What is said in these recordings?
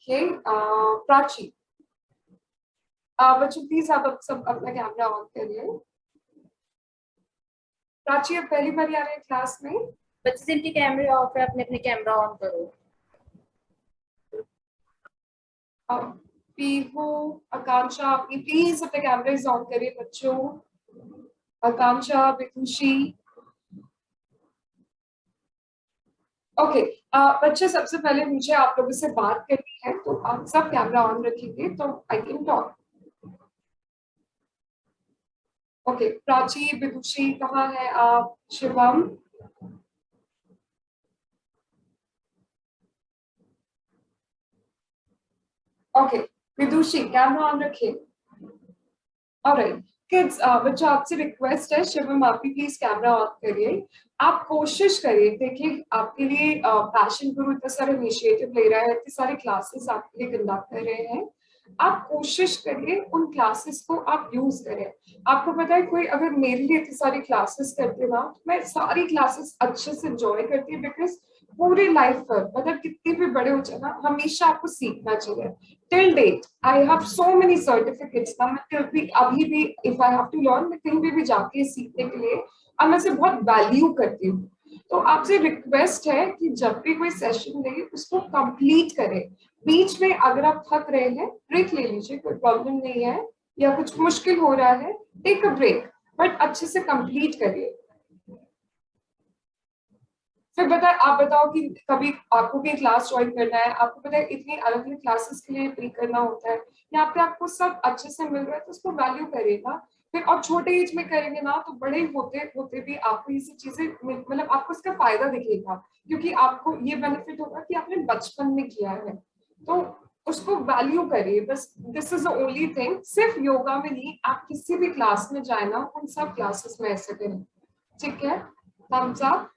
Okay Prachi, बच्चों please आप सब अपना कैमरा ऑन करिए। प्राची अब पहली बार आ रहे हैं क्लास में। बच्चे जिनके कैमरे ऑफ है अपने अपने कैमरा ऑन करो। पीहू, आकांक्षा, अपनी प्लीज अपने कैमरे ऑन करिए बच्चों। आकांक्षा, विदुषी। ओके बच्चे, सबसे पहले मुझे आप लोगों से बात करनी है, तो आप सब कैमरा ऑन रखेंगे तो I can talk. Okay Prachi, Vidushi कहाँ है आप? Shivam, okay Vidushi camera on रखिए। ऑलराइट किड्स, बच्चों आपसे रिक्वेस्ट है, शिवम आप भी प्लीज कैमरा ऑन करिए। आप कोशिश करिए, देखिए आपके लिए पैशन गुरु इतने सारे इनिशिएटिव ले रहा है, इतने सारे क्लासेस आपके लिए कंडक्ट कर रहे हैं। आप कोशिश करिए उन क्लासेस को आप यूज करें। आपको पता है, कोई अगर मेरे लिए इतनी सारी क्लासेस करते ना, तो मैं सारी क्लासेस अच्छे से एंजॉय करती हूँ, बिकॉज पूरी लाइफ पर मतलब कितनी भी बड़े हो जाए ना, हमेशा आपको सीखना चाहिए। Till date I have so many certificates ना, मैं टिल भी अभी भी if I have to learn, मैं कहीं भी जाके सीखने के लिए अब मैं से बहुत वैल्यू करती हूँ। तो आपसे रिक्वेस्ट है कि जब भी कोई सेशन ले उसको कंप्लीट करें। बीच में अगर आप थक रहे हैं ब्रेक ले लीजिए, कोई प्रॉब्लम नहीं है, या कुछ मुश्किल हो रहा है टेक अ ब्रेक, बट अच्छे से कंप्लीट करिए। फिर आप बताओ कि कभी आपको भी क्लास ज्वाइन करना है, आपको पता है इतनी अलग अलग क्लासेस के लिए पे करना होता है, यहाँ पे आपको सब अच्छे से मिल रहा है तो उसको वैल्यू करेगा। फिर और छोटे एज में करेंगे ना, तो बड़े होते होते भी आपको ये सब चीजें मतलब आपको इसका फायदा दिखेगा, क्योंकि आपको ये बेनिफिट होगा कि आपने बचपन में किया है। तो उसको वैल्यू करिए बस, this is the only thing. सिर्फ योगा में नहीं, आप किसी भी क्लास में जाए ना, उन सब क्लासेस में ऐसे करें, ठीक है? Thumbs up.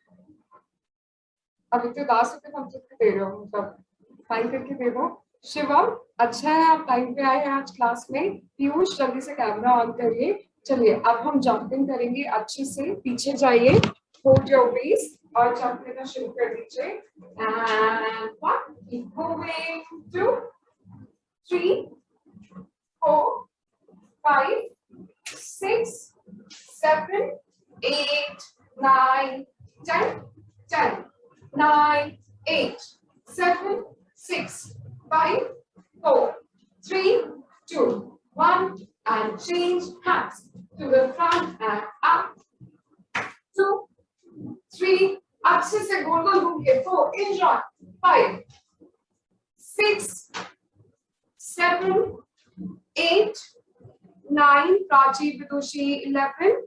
अभी तो 10 रुपए कम से दे रहे हो, मतलब फाइन करके दे दो। शिवम, अच्छा है आप टाइम पे आए हैं आज क्लास में। पीयूष जल्दी से कैमरा ऑन करिए। चलिए अब हम जंपिंग करेंगे, अच्छे से पीछे जाइए, होल्ड योर बेस और जंप लेना शुरू कर दीजिए। And 1, keep moving, 2, 3, 4, 5, 6, 7, 8, 9, 10, 10, 9, 8, 7, 6, 5, 4, 3, 2, 1, and change hands to the front and up. 2, 3, अच्छे से गोल गोल घूमिए। 4, enjoy. 5, 6, 7, 8, 9, Prachi, Vidushi, 11,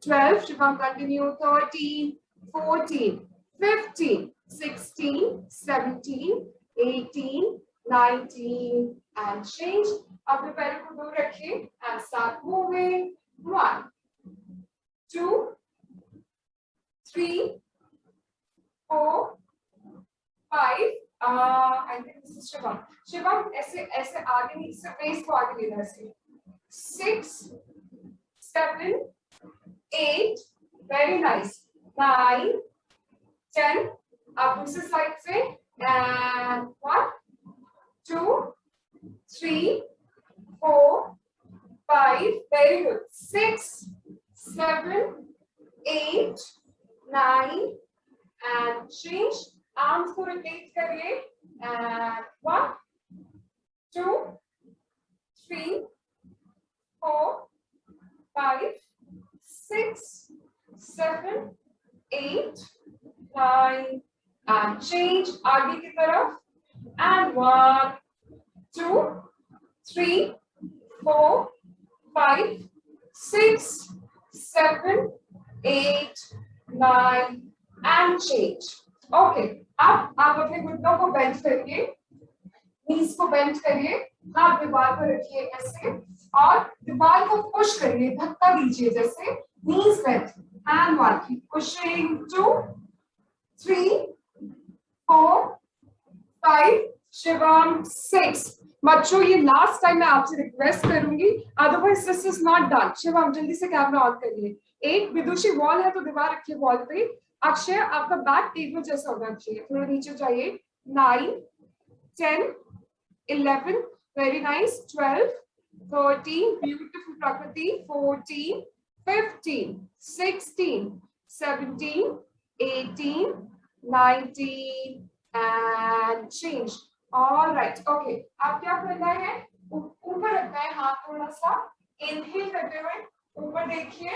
12, Shubham continue, 13, 14, 15, 16, 17, 18, 19, and change. अपने पैरों को दूर रखिए and start moving. 1, 2, 3, 4, 5. I think this is Shubham. Shubham ऐसे ऐसे आगे नहीं, इससे फेस को आगे लेना है। 6, 7, 8, very nice. 9, 10, अब दूसरी साइड से, and 1, 2, 3, 4, 5, very good. 6, 7, 8, 9, and change. Arms को रोटेट करिए, and 1, 2, 3, 4, 5, 6, 7, 8, 9, and change. आगे की तरफ, and 1, 2, 3, 4, 5, 6, 7, 8, 9, and change. Okay, अब आप अपने घुटनों को बेंड करिए, नीज को बेंड करिए, हाथ दीवार पर रखिए ऐसे, और दीवार को पुश करिए, धक्का दीजिए जैसे, knees bend, and 1, keep pushing, 2, 3, 4, 5, Shivam 6। बच्चों ये लास्ट टाइम मैं आपसे रिक्वेस्ट करूंगी, otherwise this is not done. Shivam जल्दी से कैमरा ऑन करिए। 8, विदुषी वॉल है तो दीवार रखिए वॉल पे। अक्षय आपका बैक टेबल जैसा होना चाहिए, थोड़ा नीचे जाइए। 9, 10, 11, very nice, 12, 13, beautiful Prakriti, 14, 15, 16, 17, 18, 19 and change. All right, okay. अब क्या करना है, ऊपर रखना है हाथ थोड़ा सा, इनहेल करते हुए ऊपर देखिए,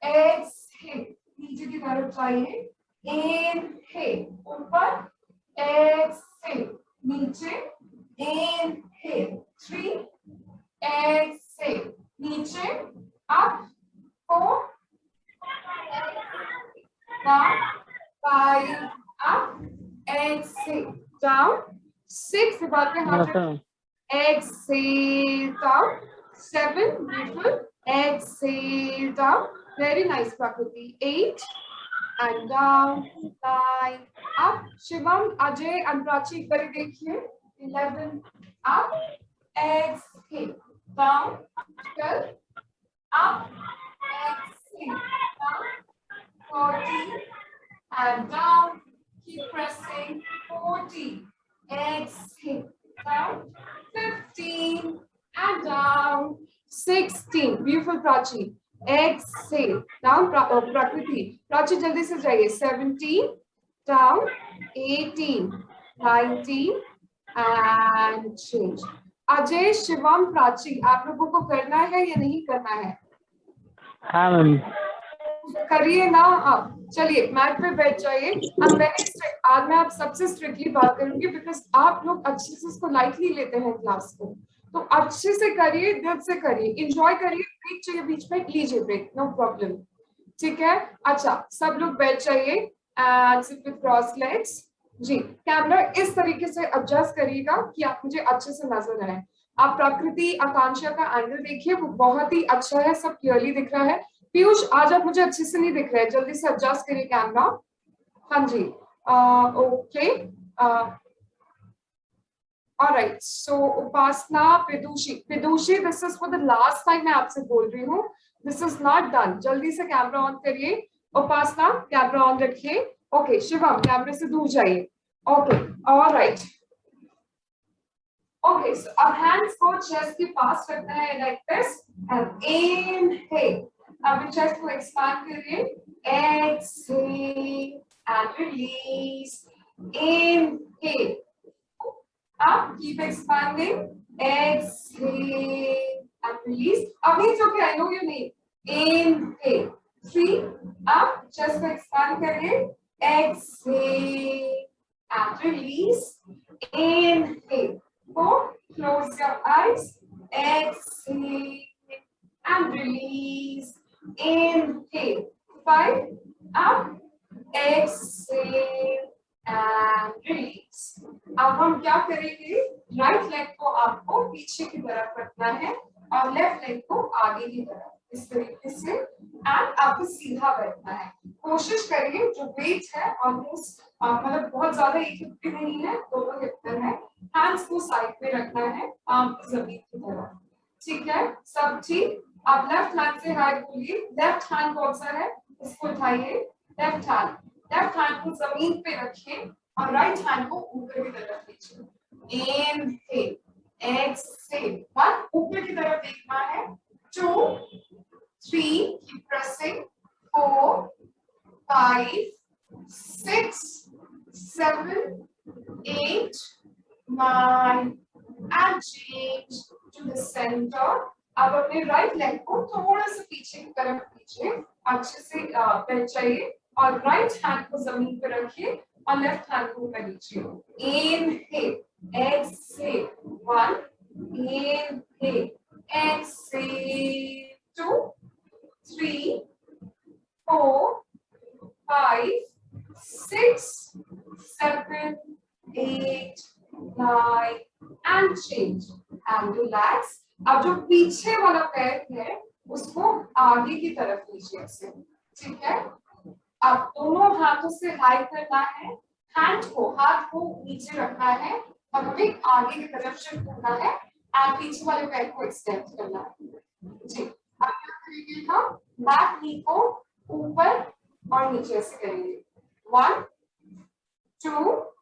एक्सहेल नीचे की तरफ जाइए, इनहेल ऊपर, एक्सहेल नीचे, इनहेल 3, एक्सहेल नीचे, up 4, down 5, up, exhale down 6, बात पे हाथ रखो, exhale down 7, beautiful, exhale down, very nice Prakriti, 8 and down 9, up, Shivam, Ajay and Prachi एक बार देखिए, 11 up, exhale down 12, up, exhale down 14 and down, keep pressing, 40, exhale down, 15 and down, 16, beautiful Prachi, exhale down, Prakriti, Prachi jaldi se jaiye, 17 down, 18, 19 and change. Ajay, Shivam, Prachi, आप लोगों को करना है या नहीं करना है? हाँ मैम, करिए ना आप, चलिए मैट पे बैठ जाइए। आज मैं आप सबसे स्ट्रिक्टली बात करूंगी बिकॉज आप लोग अच्छे से इसको लाइटली लेते हैं क्लास को, तो अच्छे से करिए, दिल से करिए, एंजॉय करिए, ब्रेक चाहिए बीच में लीजिए ब्रेक, नो प्रॉब्लम, ठीक है? अच्छा, सब लोग बैठ जाइए and sit with cross legs. जी, कैमरा इस तरीके से एडजस्ट करिएगा कि आप मुझे अच्छे से नजर आए। आप प्रकृति, आकांक्षा का एंगल देखिए, वो बहुत ही अच्छा है, सब क्लियरली दिख रहा है। पीयूष, आज आप मुझे अच्छे से नहीं दिख रहे हैं, जल्दी से एडजस्ट करिए कैमरा। हाँ जी, okay, alright. So Upasana, Pidushi, this is for the last time मैं आपसे बोल रही हूँ, दिस इज नॉट डन। जल्दी से कैमरा ऑन करिए। उपासना, कैमरा ऑन रखिए। ओके, शिवम, कैमरे से दूर जाइए। Okay, alright. ओके, सो अब हैंड्स को चेस्ट के पास रखना है लाइक दिस एंड इनहेल। अब चेस्ट को एक्सपैंड करिए, exhale and release, inhale, up, keep expanding, exhale and release. Abhi it's okay, I know your name. Inhale, 3, up, chest को expand करिए, exhale and release, inhale, 4, close your eyes, exhale and release, inhale, 5, up, exhale and release. अब हम क्या करेंगे, right leg को आपको पीछे की तरफ रखना है और लेफ्ट लेग को आगे की तरफ, इस तरीके से, एंड आपको सीधा बैठना है। कोशिश करिए जो वेट है ऑलमोस्ट मतलब बहुत ज्यादा एक हिप पे नहीं है, दोनों हिप पर है। हैंड्स को साइड पे रखना है, पाम जमीन की तरफ, ठीक है? सब ठीक? आप लेफ्ट हैंड से हाई बोलिए, लेफ्ट हैंड कौन सा है, इसको उठाइए, लेफ्ट हैंड को जमीन पे रखिए और राइट हैंड को ऊपर की तरफ लीजिए। इनहेल, एक्सहेल, 1, ऊपर की तरफ देखना है, 2, 3, keep pressing, 4, 5, 6, 7, 8, 9 and change to the center. अब अपने राइट लेग को थोड़ा सा पीछे की तरफ लीजिए, अच्छे से बैठ जाइए और राइट हैंड को जमीन पे रखिए और लेफ्ट हैंड को ऊपर लीजिए। Inhale, exhale, 1, inhale, exhale, 2, 3, 4, 5, 6, 7, 8, 9 and change and relax. अब जो पीछे वाला पैर है उसको आगे की तरफ लीजिए ऐसे, ठीक है? अब दोनों हाथों से हाई करना है, हाथ को नीचे रखना है और हमें आगे की तरफ शिफ्ट करना है और पीछे वाले पैर को एक्सटेंड करना है। जी, अब क्या करेंगे हम, बैक नी को ऊपर और नीचे से करेंगे, 1, 2,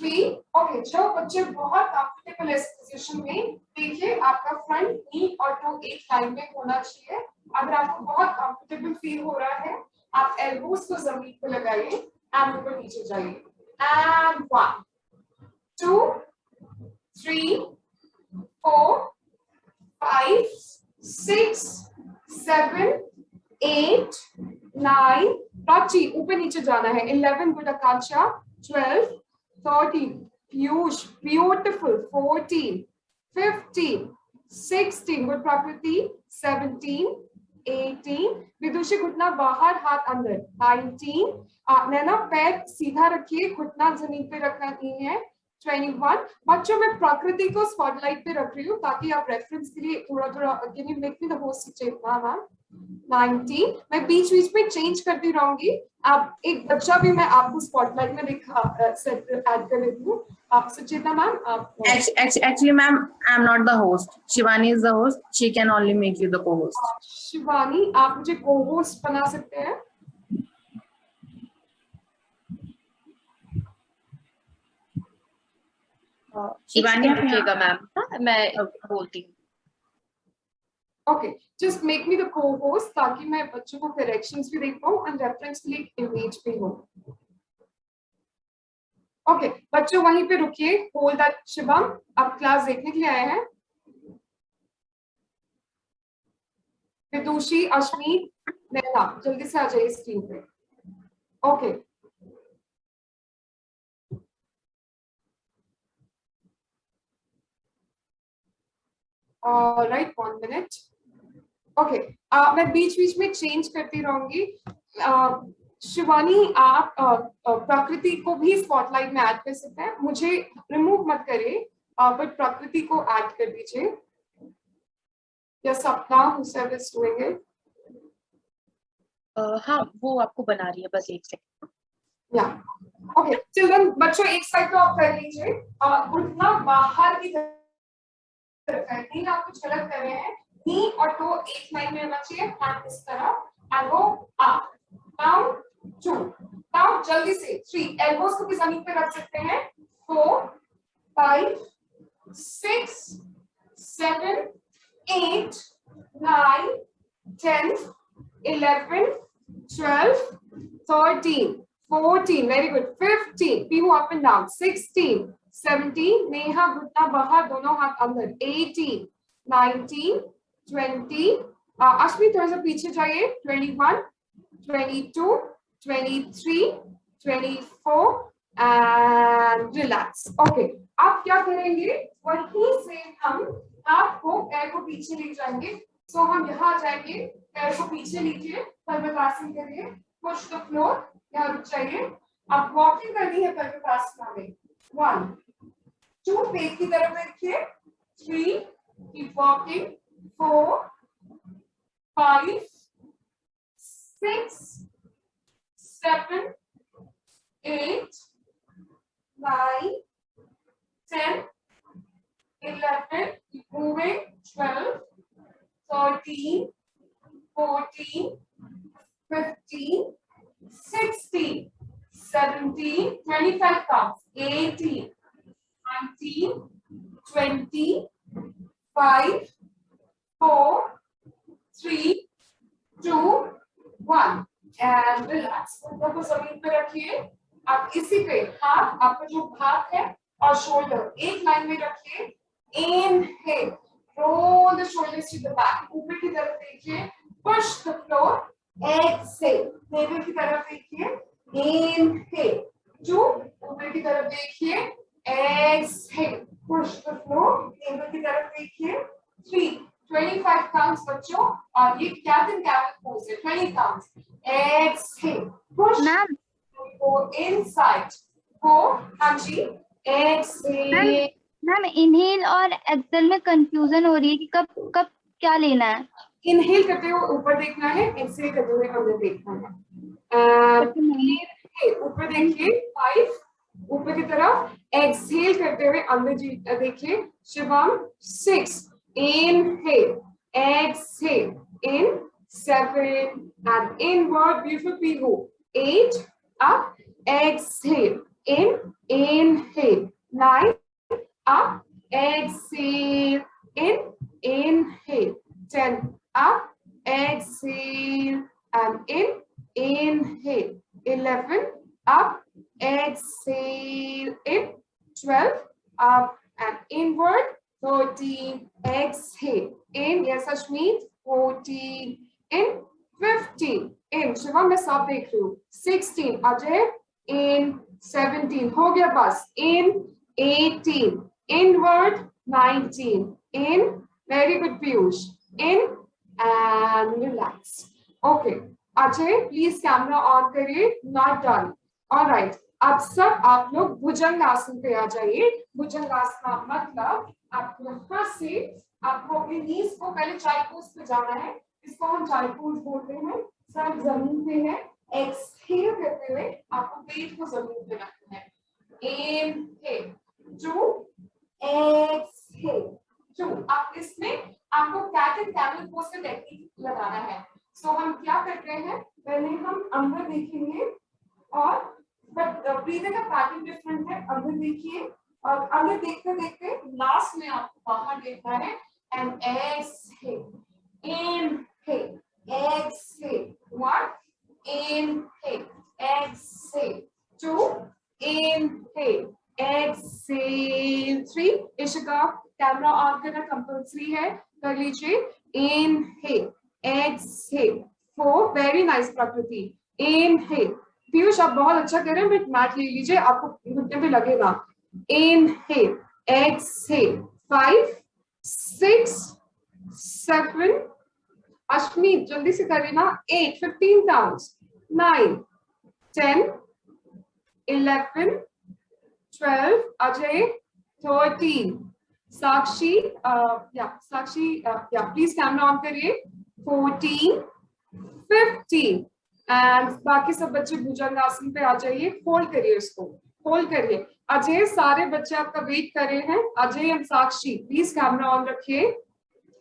3 ओके। जो बच्चे बहुत कंफर्टेबल है इस पोजीशन में, देखिए आपका फ्रंट नी और टो एक लाइन में होना चाहिए। अगर आपको बहुत कंफर्टेबल फील हो रहा है, आप एल्बोज को जमीन पे लगाइए एंड ऊपर नीचे जाइए। एंड 1 2 3 4 5 6 7 8 9 प्राची ऊपर नीचे जाना है। 11 गुड आकांक्षा। 12 13 पीयूष ब्यूटीफुल। 14 15 16 गुड प्रकृति। 17 18 विदुषी घुटना बाहर हाथ अंदर। 19 नैना पैर सीधा रखिए, घुटना जमीन पे रखना नहीं है। 21 बच्चों मैं प्रकृति को स्पॉटलाइट पे रख रही हूँ ताकि आप रेफरेंस के लिए थोड़ा थोड़ा can you make me the host Chetna ma'am. 19 मैं बीच बीच में चेंज करती रहूंगी। आप एक बच्चा भी मैं आपको स्पॉटलाइट में दिखा ऐड कर देती हूँ। आप सुचेतना मैम आप Actually, ma'am, I'm not the host. Shivani is the host. She can only make you the co-host. Shivani आप मुझे को होस्ट बना सकते हैं। शिवानी आप रखिएगा मैम, मैं बोलती हूँ। Okay just make me the को होस्ट ताकि मैं बच्चों को करेक्शंस भी देख पाऊँ एंड रेफरेंस के लिए इमेज भी हो। ओके बच्चों वहीं पे रुकिए, होल्ड दैट। शिवम आप क्लास देखने के लिए आए हैं? विदुषी अश्मीत नैना जल्दी से आ जाइए स्क्रीन पे। Okay right 1 minute. ओके मैं बीच बीच में चेंज करती रहूंगी। शिवानी आप प्रकृति को भी स्पॉटलाइट में ऐड कर सकते हैं, मुझे रिमूव मत करिए बट प्रकृति को ऐड कर दीजिए। या सपना whoever is doing it। हाँ वो आपको बना रही है, बस एक सेकंड। या ओके चिल्ड्रन बच्चों एक साइड तो आप कर लीजिए। घुटना बाहर की तरफ है, नहीं आप कुछ गलत कर रहे हैं। नी और टो एक लाइन में रहना चाहिए एंड इस तरह and go up down 2 down जल्दी से 3 एल्बोज को भी जमीन पे रख सकते हैं। 4 5 6 7 8 9 10 11 12 13 14 very good 15 Pihu up and down 16 17 Neha घुटना बाहर दोनों हाथ अंदर 18 19 20 अश्मी थोड़ा सा पीछे जाइए 21 22 23 24 एंड रिलैक्स। ओके आप क्या करेंगे, वहीं से हम आपको पैर को पीछे ले जाएंगे। सो हम यहाँ आ जाएंगे, पैर को पीछे लीजिए, पर्वतासन करिए, पुश द फ्लोर, यहाँ रुक जाइए। आप वॉकिंग करनी है पर्वतासन में। 1 2 पेट की तरफ देखिए। 3 keep walking. 4 5 6 7 8 9 10 11 keep moving 12 13 14 15 16 17 25 counts 18 19 20 5 4 3 2 1 and relax. ऊपर को जमीन पे रखिए। आप इसी पे हाथ आपका जो हाथ है और शोल्डर एक लाइन में रखिए। Inhale roll the shoulders to the back, ऊपर की तरफ देखिए, push the floor. Exhale navel की तरफ देखिए। इनहेल 2 ऊपर की तरफ देखिए। Exhale push the floor, navel की तरफ देखिए। 3 25 काउंट्स बच्चों, और ये कैट एंड कैमल पोज है। 20 counts. Exhale push ma'am go inside, go हाँ जी। एक्सहेल मैम इनहेल और एक्सेल में कंफ्यूजन हो रही है कि कब कब क्या लेना है। इनहेल करते हुए ऊपर देखना है, एक्सहेल करते हुए अंदर देखना है। इनहेल ऊपर देखिए 5 ऊपर की तरफ, एक्सहेल करते हुए अंदर देखिए। Shivam 6 inhale exhale in 7 and inward beautiful Pihu 8 up exhale inhale, 9, up, exhale, inhale, 10, up, exhale, and inhale, 11, up, exhale, 12, up and inward, 13, exhale, in, yes Ashmeet, 14, in, 15, in, Shiva मैं सब देख रही हूँ, 16, अजय, in, 17, हो गया बस, in, 18, inward, 19, in, very good Piyush, in, and relax. Okay, Ajay please camera on करिए, not done. Alright, अब सब आप लोग भुजंग आसन पे आ जाइए. भुजंग आसन का मतलब आपको यहाँ से आपको अपनी नीज को पहले चाय पोज पे जाना है. इसको हम चाय पोज बोलते हैं. सर जमीन पे है. एक्सहेल करते हुए आपको पेट को जमीन पे रखना है. Inhale, 2, exhale, 2. अब इसमें आपको कैट एंड कैमल पोज का टेक्निक लगाना है. सो हम क्या कर रहे हैं, पहले हम अंदर देखेंगे और बट ब्रीदिंग का पैटर्न डिफरेंट है. अंदर देखिए और अंदर देखते देखते लास्ट में आपको बाहर देखना है. And exhale, inhale, exhale, 1, inhale, exhale, 2, inhale, exhale, 3. Ishika camera on करना कंपल्सरी है, कर लीजिए. inhale, exhale, 4. वेरी नाइस प्रकृति. inhale, पीयूष आप बहुत अच्छा कर रहे हैं, बट मैट ले लीजिए, आपको घुटने पे लगेगा. inhale, exhale, 5, 6, 7. अश्मीत जल्दी से कर लेना. 8, 15 counts. 9, 10, 11, 12. Ajay 13. Sakshi Sakshi please camera on करिए. 14, 15. एंड बाकी सब बच्चे भुजंग आसन पे आ जाइए. होल्ड करिए, इसको होल्ड करिए. अजय सारे बच्चे आपका वेट कर रहे हैं. Ajay and Sakshi please camera on रखिए.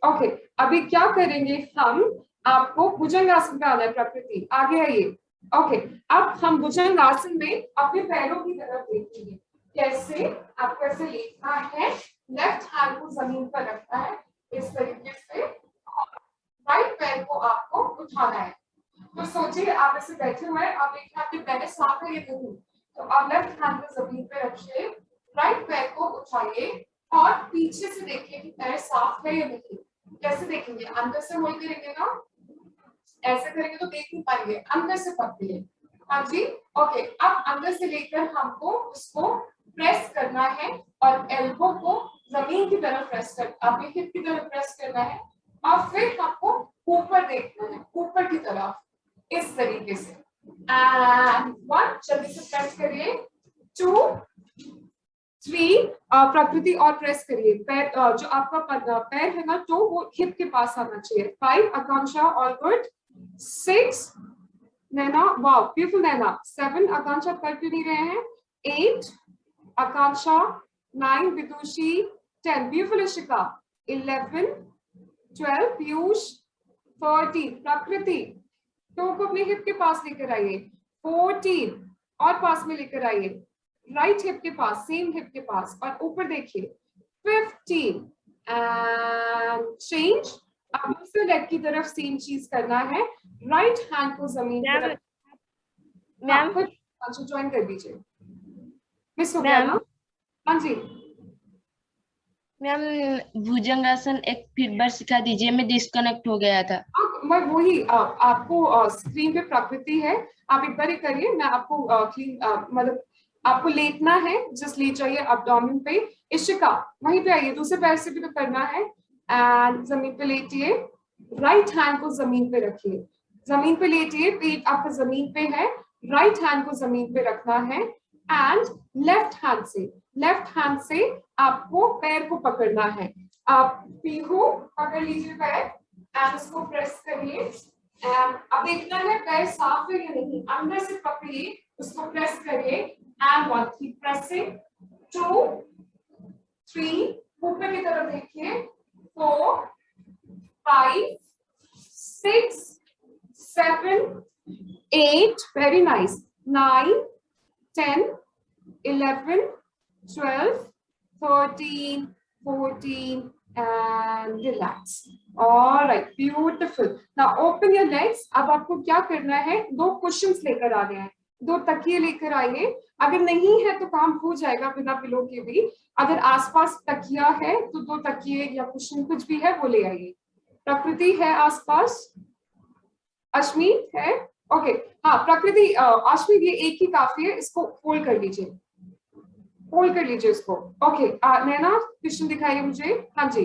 ओके, अभी क्या करेंगे हम, आपको भुजंग आसन पे आना है. प्रकृति आगे आइए. ओके, अब हम भुजंग आसन में अपने पैरों की तरफ देखेंगे. कैसे आपको ऐसे लेटना है, लेफ्ट हैंड को जमीन पर रखना है इस तरीके से, राइट पैर को आपको उठाना है. तो सोचिए आप ऐसे बैठे हुए हैं, आप एक हाथ के पैर साफ है ये नहीं, तो आप लेफ्ट हैंड को जमीन पे रखिए, राइट पैर को उठाइए और पीछे से देखिए कि पैर साफ है या नहीं. कैसे देखेंगे, अंदर से होल्ड करेंगे ना, ऐसे करेंगे तो देख नहीं पाएंगे, अंदर से पकड़िए. हाँ जी, ओके. अब अंदर से लेकर हमको उसको प्रेस करना है और एल्बो को जमीन की तरफ प्रेस कर, अपने हिप की तरफ प्रेस करना है और फिर हमको ऊपर देखना है, ऊपर की तरफ इस तरीके से. एंड 1, जल्दी से प्रेस करिए. 2, 3, प्रकृति और प्रेस करिए. पैर जो आपका पैर है ना, तो वो हिप के पास आना चाहिए. 5, आकांक्षा ऑल गुड. 6, नैना वाओ ब्यूटीफुल नैना. 7, आकांक्षा कर क्यों नहीं रहे हैं. 8, आकांक्षा. 9, विदुषी. 10, ब्यूटीफुल इशिका. 11, 12, पीयूष. 13, प्रकृति. तो को अपने हिप के पास लेकर आइए. 14, और पास में लेकर आइए, राइट हिप के पास, सेम हिप के पास, और ऊपर देखिए. 15 एंड चेंज. अब दूसरे लेग की तरफ सेम चीज करना है. राइट हैंड को जमीन पर मैम ज्वाइन कर दीजिए. मिस हो गया ना. हाँ जी मैम, भुजंगासन एक फिर बार सिखा दीजिए, मैं डिस्कनेक्ट हो गया था. मैं वही आपको स्क्रीन पे प्रकृति है, आप एक बार ही करिए. मैं आपको मतलब आपको लेटना है, जस्ट लेट जाइए एब्डोमेन पे. इशिका वहीं पे आइए, दूसरे पैर से भी तो करना है. एंड जमीन पे लेटिए, राइट हैंड को जमीन पे रखिए. जमीन पे लेटिए, पेट आपका जमीन पे है, राइट हैंड को जमीन पे रखना है. एंड लेफ्ट हैंड से आपको पैर को पकड़ना है. आप पीहू पकड़ लीजिए पैर एंड उसको प्रेस करिए. एंड अब देखना है पैर साफ है या नहीं, अंदर से पकड़िए, उसको प्रेस करिए. And 1, keep pressing. 2, 3, ऊपर की तरफ देखिए. 4, 5, 6, 7, 8, very nice. 9, 10, 11, 12, 13, 14, and relax. All right, beautiful. Now open your legs. अब आपको क्या करना है, 2 cushions लेकर आने हैं, 2 तकिए लेकर आएंगे. अगर नहीं है तो काम हो जाएगा बिना पिलो के भी. अगर आसपास तकिया है तो 2 तकिए या कुशन कुछ भी है वो ले आइए. प्रकृति है आसपास? अश्मीत है? ओके, हाँ प्रकृति, अश्मीत ये एक ही काफी है, इसको फोल्ड कर लीजिए, फोल्ड कर लीजिए इसको. ओके, नैना क्वेश्चन दिखाइए मुझे. हाँ जी,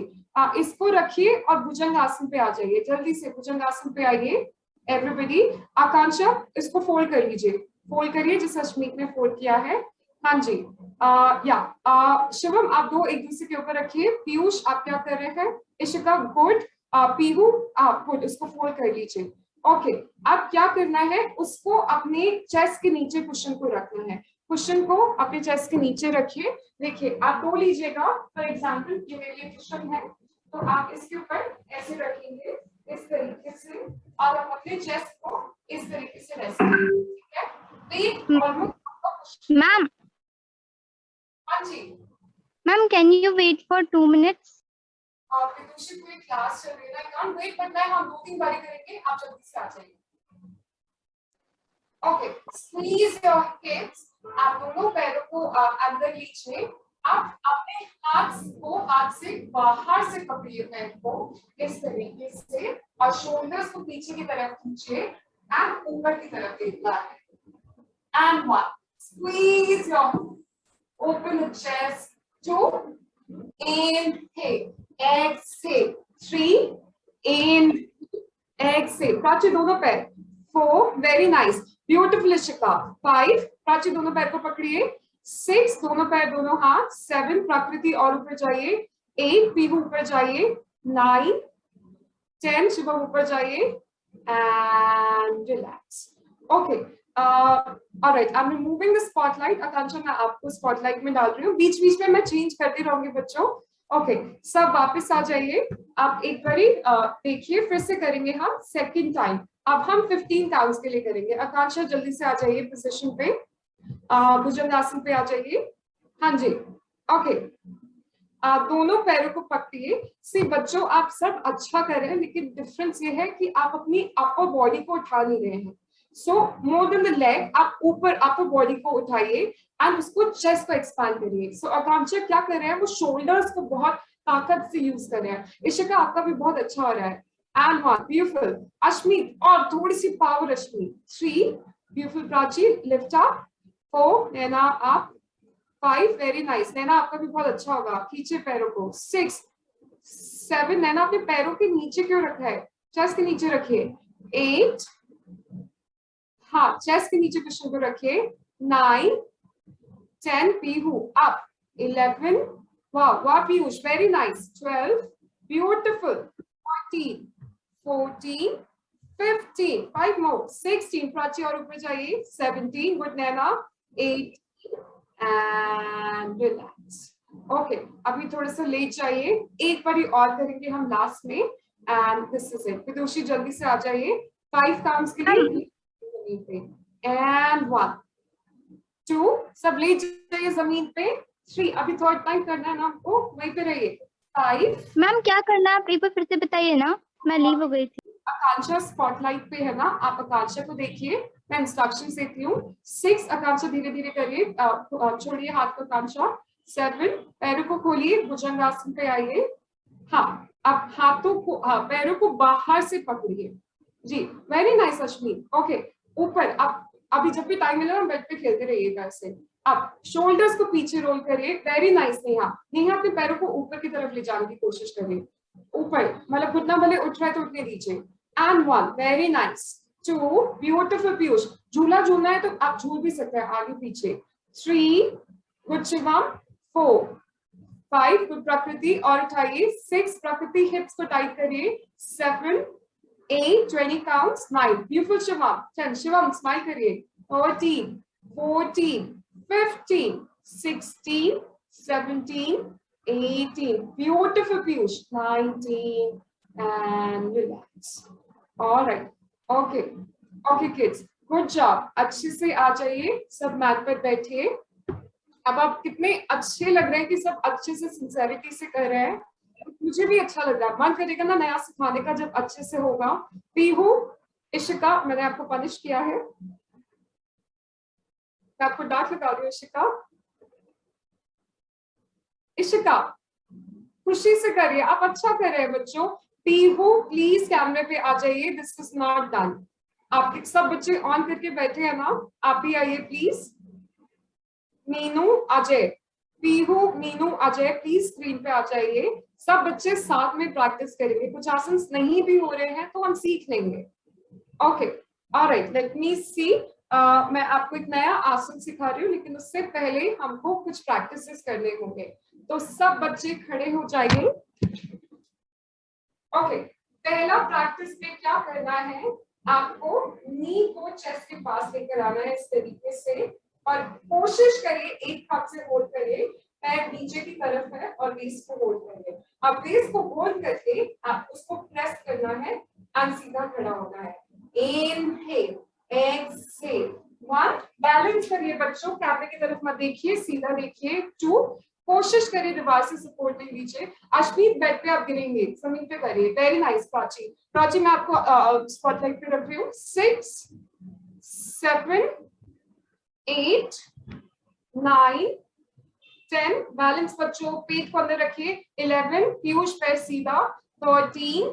इसको रखिए और भुजंग आसन पे आ जाइए, जल्दी से भुजंग आसन पे आइए एवरीबॉडी. आकांक्षा इसको फोल्ड कर लीजिए, फोल्ड करिए जिस अश्मीत ने फोल्ड किया है. हाँ जी, शिवम आप 2 एक दूसरे के ऊपर रखिए. पीयूष आप क्या कर रहे हैं? इशिका गुड. पीहू आप गुड, इसको फोल्ड कर लीजिए. ओके, अब क्या करना है, उसको अपने चेस्ट के नीचे कुशन को रखना है. कुशन को अपने चेस्ट के नीचे रखिए. देखिए आप 2 लीजिएगा, फॉर एग्जांपल ये मेरे लिए कुशन है तो आप इसके ऊपर ऐसे रखेंगे इस तरीके से और आप अपने चेस्ट को इस तरीके से रेस्ट करेंगे. ठीक है, वेट ऑलमोस्ट. मैम, हाँ जी, ma'am can you wait for 2 minutes? Vidushi पूरी क्लास चल रही है, कांट वेट, बट मैं हम 2-3 बारी करेंगे, आप जल्दी से आ जाइए. Okay, squeeze your hips. आप दोनों पैरों को अंदर लीजिए. आप अपने हाथ से बाहर से पकड़िए पैर को इस तरीके से और शोल्डर्स को पीछे की तरफ खींचिए एंड ऊपर की तरफ देखना है. And 1, squeeze your, open the chest. 2, inhale, exhale. 3, inhale, exhale. Prachi दोनों पैर. 4, very nice, beautiful Ishika. 5, Prachi दोनों पैर को पकड़िए. 6, दोनों पैर दोनों हाथ. 7, प्रकृति और ऊपर जाइए. 8, पीहू ऊपर जाइए. 9, 10, शिवम ऊपर जाइए and relax. Okay, all right, I'm removing the spotlight. आकांक्षा मैं आपको स्पॉटलाइट में डाल रही हूँ, बीच बीच में मैं चेंज करती रहूंगी बच्चों. ओके, सब वापस आ जाइए. आप एक बारी देखिए, फिर से करेंगे हम सेकंड टाइम. अब हम 15 काउंट्स के लिए करेंगे. आकांक्षा जल्दी से आ जाइए पोजीशन पे, भुजंगासन पे आ जाइए. हाँ जी, ओके, दोनों पैरों को पकड़िए. सी बच्चों आप सब अच्छा कर रहे हैं, लेकिन डिफरेंस ये है कि आप अपनी अपर बॉडी को उठा नहीं रहे हैं. सो मोर देन द लेग, आप ऊपर अपर बॉडी को उठाइए एंड उसको चेस्ट को एक्सपांड करिए. सो आकांक्षा क्या कर रहे हैं, वो शोल्डर्स को बहुत ताकत से यूज कर रहे हैं. इशिका आपका भी बहुत अच्छा हो रहा है. And 1, beautiful. अश्मीत और थोड़ी सी power Ashmeet. 3, beautiful Prachi, lift up. 4, Naina आप. 5, वेरी नाइस, नैना आपका भी बहुत अच्छा होगा, खींचे पैरों को. 6, 7, नैना अपने पैरों के नीचे क्यों रखा है, चेस्ट के नीचे रखिए. 8, हाँ चेस्ट के नीचे कुशन को रखिए. 9, 10, पीहू अप. 11, वाह Piyush, very nice. 12, beautiful. 13, 14, 15, 5 more. 16, Prachi और ऊपर जाइए. 17, good Naina. 18 and relax. Okay, अभी थोड़ा सा लेट जाइए, एक बारी और करेंगे हम लास्ट में. And this is it. Vidushi जल्दी से आ जाइए 5 काउंट्स के लिए. एंड 1, 2, सब लेट जाइए जमीन पे. 3, अभी थर्ड टाइम करना है ना हमको, वहीं पे रहिए. 5, मैम क्या करना है, आप एक बार फिर से बताइए ना, मैं लीव हो गई थी. आकांक्षा स्पॉटलाइट पे है ना, आप आकांक्षा को देखिए, मैं इंस्ट्रक्शन देती हूँ. 6, आकांक्षा धीरे धीरे करिए, छोड़िए हाथ को आकांक्षा. 7, पैरों को खोलिए, भुजंगासन पे आइए. हाँ, आप हाथों को, पैरों को बाहर से पकड़िए. जी, वेरी नाइस अश्मीत. ओके, ऊपर आप अभी जब भी टाइम मिले ना बेड पे खेलते रहिएगा ऐसे. आप शोल्डर्स को पीछे रोल करिए. Very nice Neha. नेहा अपने पैरों को ऊपर की तरफ ले जाने की कोशिश करिए. ऊपर मतलब घुटना भले उठ रहा है तो उठने दीजिए. And 1, very nice. 2, beautiful Piyush. झूला झूलना है तो आप झूल भी सकते हैं आगे पीछे. 3, गुड शिवम. 4, 5, गुड प्रकृति और उठाइए. 6, प्रकृति हिप्स को टाइट करिए. 7, 8, 20 counts. 9, beautiful Shivam. 10, Shivam smile करिए. 13, 14, 15, 16, 17, 18, beautiful Piyush. 19 and relax. All right. Okay kids, good job. अच्छे से आ जाइए, सब मैट पर बैठिए. अब आप कितने अच्छे लग रहे हैं कि सब अच्छे से सिंसेरिटी से कर रहे हैं, मुझे भी अच्छा लग रहा है। मन करेगा ना नया सिखाने का जब अच्छे से होगा। पीहू, इशिका, मैंने आपको पनिश किया है, मैं आपको डांट लगा रही हूँ। इशिका, इशिका खुशी से करिए, आप अच्छा कर रहे हैं बच्चों। पीहू प्लीज कैमरे पे आ जाइए, दिस इज नॉट डन। आप सब बच्चे ऑन करके बैठे हैं ना, आप भी आइए please. Meenu, Ajay, Pihu, Meenu, Ajay please screen पे आ जाइए। सब बच्चे साथ में प्रैक्टिस करेंगे, कुछ आसन नहीं भी हो रहे हैं तो हम सीख लेंगे। ओके, ऑलराइट, लेट मी सी। मैं आपको एक नया आसन सिखा रही हूँ, लेकिन उससे पहले हमको कुछ प्रैक्टिसेस करने होंगे। तो सब बच्चे खड़े हो जाइए। ओके, पहला प्रैक्टिस में क्या करना है, आपको नी को चेस्ट के पास लेकर आना है इस तरीके से, और कोशिश करिए एक हाथ से होल्ड करिए, पैर नीचे की तरफ है और वेस्ट को होल्ड करिए। अब वेस्ट को होल्ड करके आप उसको प्रेस करना है और सीधा खड़ा होना है। इनहेल, एक्सहेल, 1, बैलेंस करिए बच्चों, कैमरे की तरफ मत देखिए, सीधा देखिए। 2, कोशिश करिए दीवार से सपोर्ट नहीं लीजिए। अश्मीत, बेड पे आप गिरेंगे, जमीन पे करिए। वेरी नाइस प्राची, प्राची मैं आपको स्पॉटलाइट पे रख रही हूँ। 6, 7, 8, 9, 10, बैलेंस बच्चों, पेट को अंदर रखिए। 11, पीयूष पैर सीधा। 13,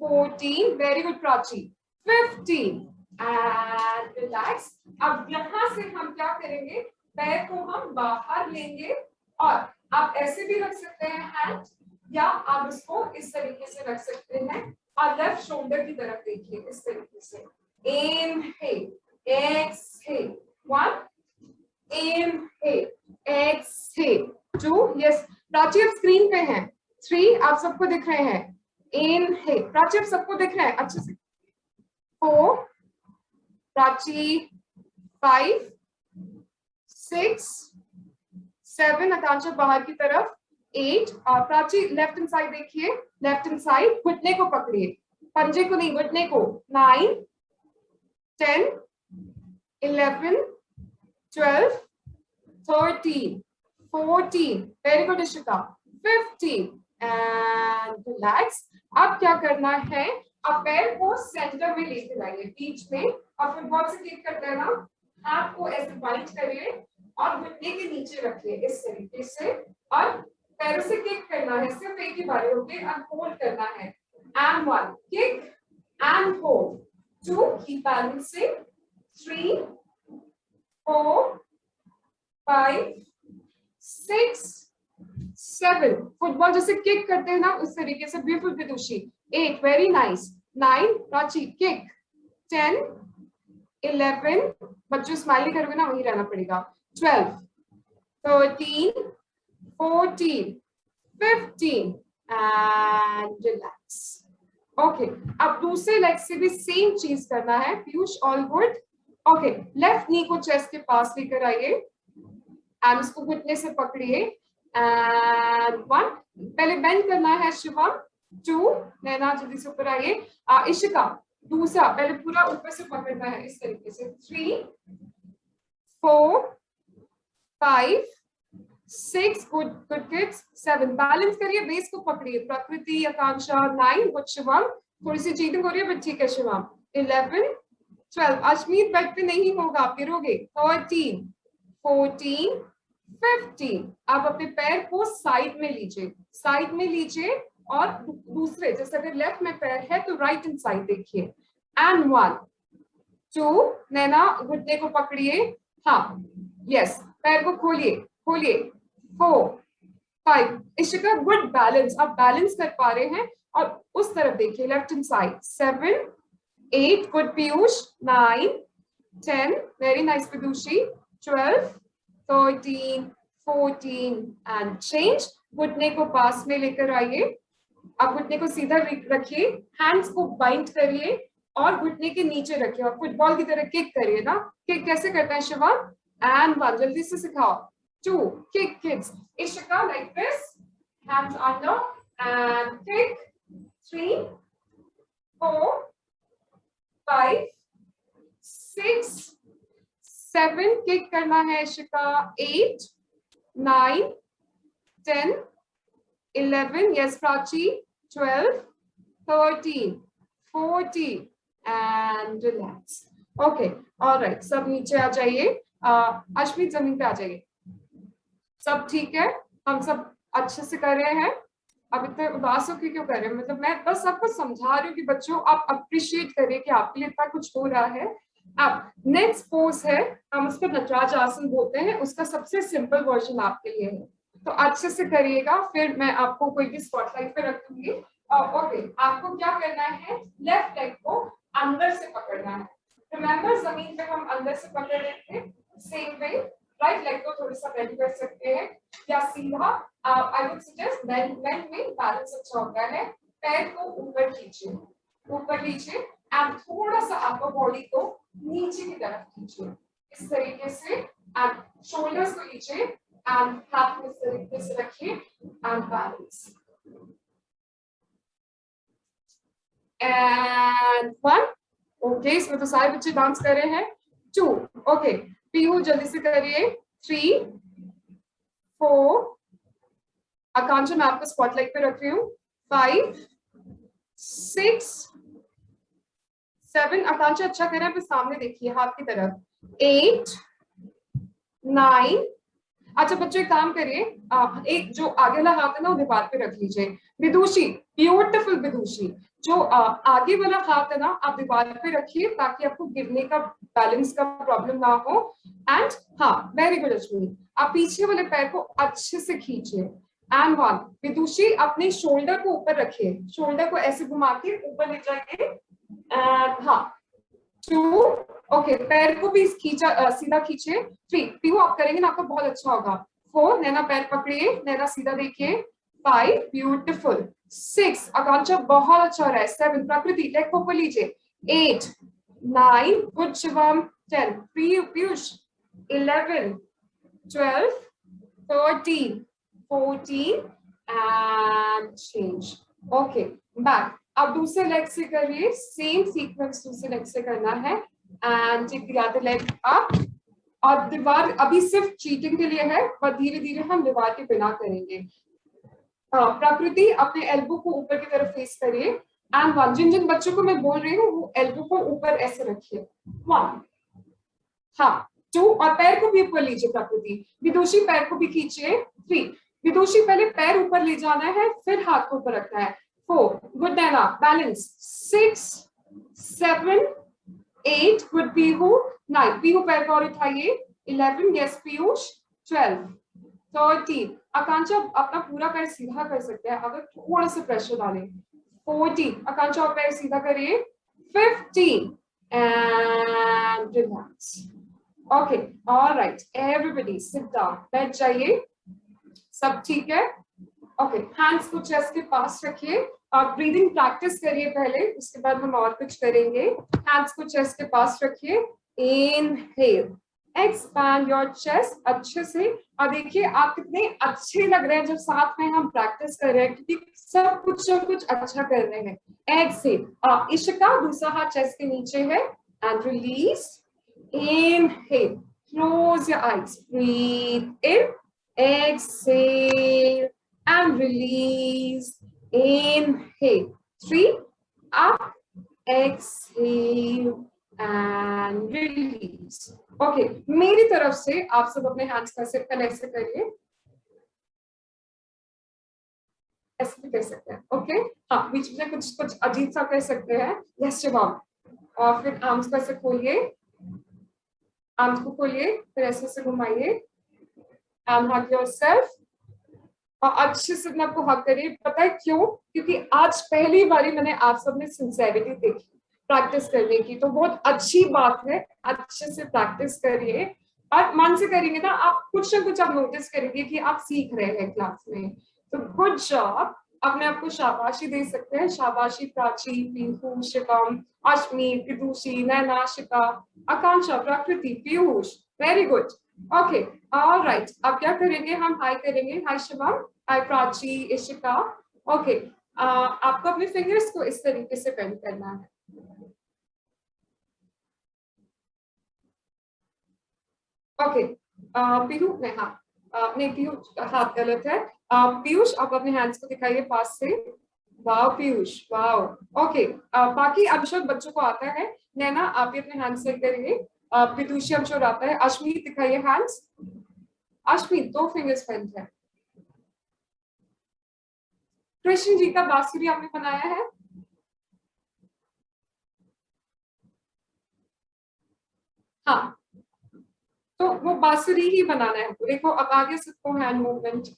14, very good Prachi. 15 and relax. अब यहां से हम क्या करेंगे, पैर को हम बाहर लेंगे और आप ऐसे भी रख सकते हैं हैंड, या आप इसको इस तरीके से रख सकते हैं और लेफ्ट शोल्डर की तरफ देखिए इस तरीके से। Inhale, exhale, 1, inhale, exhale, 2, yes Prachi आप स्क्रीन पे हैं। 3, आप सबको दिख रहे हैं। इनहेल, प्राची आप सबको दिख रहे हैं अच्छे से। 4, प्राची 5, 6, 7, आकांक्षा बाहर की तरफ। 8, प्राची लेफ्ट हैंड साइड देखिए, लेफ्ट हैंड साइड, घुटने को पकड़िए, पंजे को नहीं, घुटने को। 9, 10, 11, 12, 13, 14, very good Ishika. 15 and relax. अब क्या करना है, अब पैर को सेंटर में लेकर आइए, बीच में, और फुटबॉल से किक करते हैं ना, हाथ को ऐसे बाइंड करिए और घुटने के नीचे रखिए इस तरीके से, और पैरों से किक करना है, सिर्फ एक ही बार, ओके, और होल्ड करना है। And 1, kick and hold. 2, keep balancing. 3, 4, 5, 6, 7, football जैसे किक करते हैं ना उस तरीके से, ब्यूटीफुल विदुषी। 8, वेरी नाइस। 9, प्राची किक। 10, 11, बच्चों स्माइली करोगे ना वहीं रहना पड़ेगा। 12, 13, 14, 15 एंड रिलैक्स। ओके, अब दूसरे लेग से भी सेम चीज करना है। Piyush, all good. Okay, left नी को चेस्ट के पास लेकर आइए एंड उसको घुटने से पकड़िए। एंड 1, पहले बेंड करना है शिवम। 2, नैना जल्दी से ऊपर आइए। इशिका, दूसरा पहले पूरा ऊपर से पकड़ना है इस तरीके से। 3, 4, 5, 6, गुड गुड किड्स। 7, बैलेंस करिए, बेस को पकड़िए। प्रकृति, आकांक्षा। 9, गुड शिवम, थोड़ी सी चीटिंग हो रही है बट ठीक है शिवम। 11, 12, अश्मीत बेड पे नहीं होगा, आप गिरोगे। 13, 14, 15, आप अपने पैर को साइड में लीजिए, साइड में लीजिए, और दूसरे, जैसे अगर लेफ्ट में पैर है तो राइट हैंड साइड देखिए। एंड 1, 2, नैना घुटने को पकड़िए, हाँ, यस, पैर को खोलिए खोलिए। 4, 5, इशिका गुड बैलेंस, आप बैलेंस कर पा रहे हैं, और उस तरफ देखिए left hand side. 7, 8, good Piyush. 9, 10, very nice Piyushi. 12, 13, 14 and change. घुटने को पास में लेकर आइए, आप घुटने को सीधा रखिए, हैंड्स को बाइंड करिए और घुटने के नीचे रखिए, और फुटबॉल की तरह किक करिए ना। किक कैसे करते हैं शिवा? एंड 1, जल्दी से सिखाओ। 2, kick kids. Ishika like this, hands under and kick. 3, 4, 5, 6, 7, kick करना है Ishika. 8, 9, 10, 11, yes Prachi, 12, 13, 14 and relax. Okay, all right, सब नीचे आ जाइए। अश्मित जमीन पे आ जाइए। सब ठीक है, हम सब अच्छे से कर रहे हैं। अब इतने उदास होकर क्यों कर रहे हैं? मतलब मैं बस आपको समझा रही हूँ कि बच्चों आप अप्रिशिएट करिए कि आपके लिए इतना कुछ हो रहा है। अब नेक्स्ट पोज है, हम उसको नटराज आसन बोलते हैं, उसका सबसे सिंपल वर्जन आपके लिए है, तो अच्छे से करिएगा। फिर मैं आपको कोई भी स्पॉटलाइट पे रखूंगी। ओके, आपको क्या करना है, लेफ्ट लेग को अंदर से पकड़ना है। रिमेंबर जमीन पे हम अंदर से पकड़ रहे थे, सेम वे राइट लेग को थोड़ा सा बेंड कर सकते हैं या सीधा। आई वुड सजेस्ट बेंड में बैलेंस अच्छा होता है। पैर को ऊपर खींचिए, ऊपर लीजिए एंड थोड़ा सा अपर बॉडी को नीचे की तरफ खींचिए इस तरीके से। एंड शोल्डर्स को लीजिए एंड हाथ में इस तरीके से रखिए एंड बैलेंस। एंड 1, ओके, इसमें तो सारे बच्चे डांस कर रहे हैं। 2, ओके, पीयू जल्दी से करिए। 3, 4, आकांक्षा मैं आपको स्पॉटलाइट पे रख रही हूँ। 5, 6, 7, आकांक्षा अच्छा कर रहे हैं, सामने देखिए हाथ की तरफ। 8, 9, अच्छा बच्चों एक काम करिए, एक जो आगे वाला हाथ है ना वो दीवार पे रख लीजिए। विदुषी, ब्यूटीफुल विदुषी, जो आगे वाला हाथ है ना आप दीवार पे रखिए ताकि आपको गिरने का बैलेंस का प्रॉब्लम ना हो। एंड हाँ, वेरी गुड अश्विनी, आप पीछे वाले पैर को अच्छे से खींचिए। एंड 1, विदुषी अपने शोल्डर को ऊपर रखिए, शोल्डर को ऐसे घुमा के ऊपर ले जाइए। एंड हाँ, 2, ओके, पैर को भी खींचा, सीधा खींचे। 3, पीहू आप करेंगे ना आपको बहुत अच्छा होगा। 4, नैना पैर पकड़िए, नैना सीधा देखिए। 5, ब्यूटीफुल। 6, आकांक्षा बहुत अच्छा हो रहा है। 7, प्रकृति लेग को ऊपर लीजिए। 8, 9, good Shivam. 10, Piyush. 11, 12, 13, 14 and change. Okay, back. अब दूसरे लेग से करिए, सेम सीक्वेंस दूसरे लेग से करना है। And take the other leg up. और दीवार अभी सिर्फ चीटिंग के लिए है, पर धीरे धीरे हम दीवार के बिना करेंगे। प्रकृति अपने एल्बो को ऊपर की तरफ फेस करिए। एंड 1, जिन जिन बच्चों को मैं बोल रही हूँ वो एल्बो को ऊपर ऐसे रखिए। 1, हाँ, 2, और पैर को भी ऊपर लीजिए प्रकृति। विदुषी पैर को भी खींचिए। 3, विदुषी पहले पैर ऊपर ले जाना है फिर हाथ को ऊपर रखना है। 4, गुड नैना, बैलेंस। 6, 7, 8, गुड पीहू। 9, पीहू पैर को और उठाइए। 11, यस पीयूष। 12, 13, आकांक्षा अपना पूरा पैर सीधा कर सकते हैं अगर थोड़ा सा प्रेशर डालें। 14, आकांक्षा और पैर सीधा करिए। 15 and relax. Okay, alright, everybody sit down, बैठ जाइए। सब ठीक है? ओके, हैंड्स को चेस्ट के पास रखिए और ब्रीदिंग प्रैक्टिस करिए पहले, उसके बाद हम और कुछ करेंगे। हैंड्स को चेस्ट के पास रखिए। इनहेल, एक्सपैंड योर चेस्ट अच्छे से। और देखिए आप कितने अच्छे लग रहे हैं जब साथ में हम प्रैक्टिस कर रहे हैं, क्योंकि सब कुछ अच्छा कर रहे हैं। एक्सहेल, इशिका दूसरा हाथ चेस्ट के नीचे है and release. Inhale, close your eyes, breathe in, exhale and release. Inhale, 3, up, exhale and release. Okay, मेरी तरफ से आप सब अपने हैंड्स का सिर्फ ऐसे करिए, ऐसे भी कर सकते हैं। ओके, हाँ, बीच में कुछ अजीब सा कर सकते हैं। यस शिवम, और फिर आर्म्स को ऐसे खोलिए, आर्म्स को खोलिए, फिर ऐसे घुमाइए। And hug yourself. और अच्छे से अपने आपको हक करिए। पता है क्यों? क्योंकि आज पहली बारी मैंने आप सब में सिंसेरिटी देखी प्रैक्टिस करने की, तो बहुत अच्छी बात है। अच्छे से प्रैक्टिस करिए और मन से करेंगे ना आप, कुछ ना कुछ आप नोटिस करेंगे कि आप सीख रहे हैं क्लास में। तो गुड जॉब, अपने आप को शाबाशी दे सकते हैं। शाबाशी प्राची, पीहू, शिवम, अश्मी, विदुषी, नैना, शिका, आकांक्षा, प्रकृति, Piyush, very good. Okay, all right, अब क्या करेंगे हम? हाई करेंगे। High Shivam, high Prachi, Ishika. Okay, आपको अपने फिंगर्स को इस तरीके से बेंड करना है। ओके, पीहू, हाँ, नहीं पीयूष हाथ गलत है। पीयूष आप अपने हैंड्स को दिखाइए पास से। वाह पीयूष वाह। ओके बाकी I'm sure बच्चों को आता है। नैना आप भी अपने हैंड्स से करिए। पितुषी I'm sure आता है। अश्मीत दिखाइए हैंड्स। अश्मीत 2 फिंगर्स पेंट है। कृष्ण जी का बांसुरी आपने बनाया है। हाँ तो वो बांसुरी ही बनाना है। देखो अब आगे सबको हैंड मूवमेंट।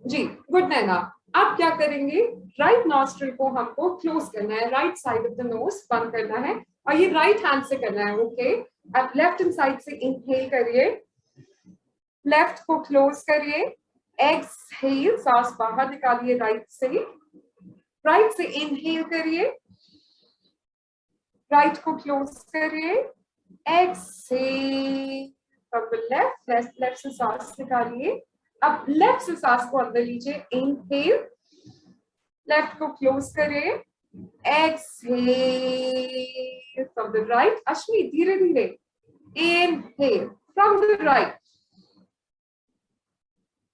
जी गुड नैना। आप क्या करेंगे, राइट नॉस्ट्रिल को हमको क्लोज करना है, right side of the nose बंद करना है और ये राइट हैंड से करना है। ओके आप लेफ्ट हैंड साइड से इनहेल करिए, लेफ्ट को क्लोज करिए, एक्सहेल सांस बाहर निकालिए राइट से इनहेल करिए, राइट को क्लोज करिए, एक्सहेल फ्रॉम द लेफ्ट से सांस निकालिए। अब लेफ्ट से सांस को अंदर लीजिए, इनहेल, लेफ्ट को क्लोज करिए, exhale from the right. Ashmi धीरे धीरे, inhale from the right,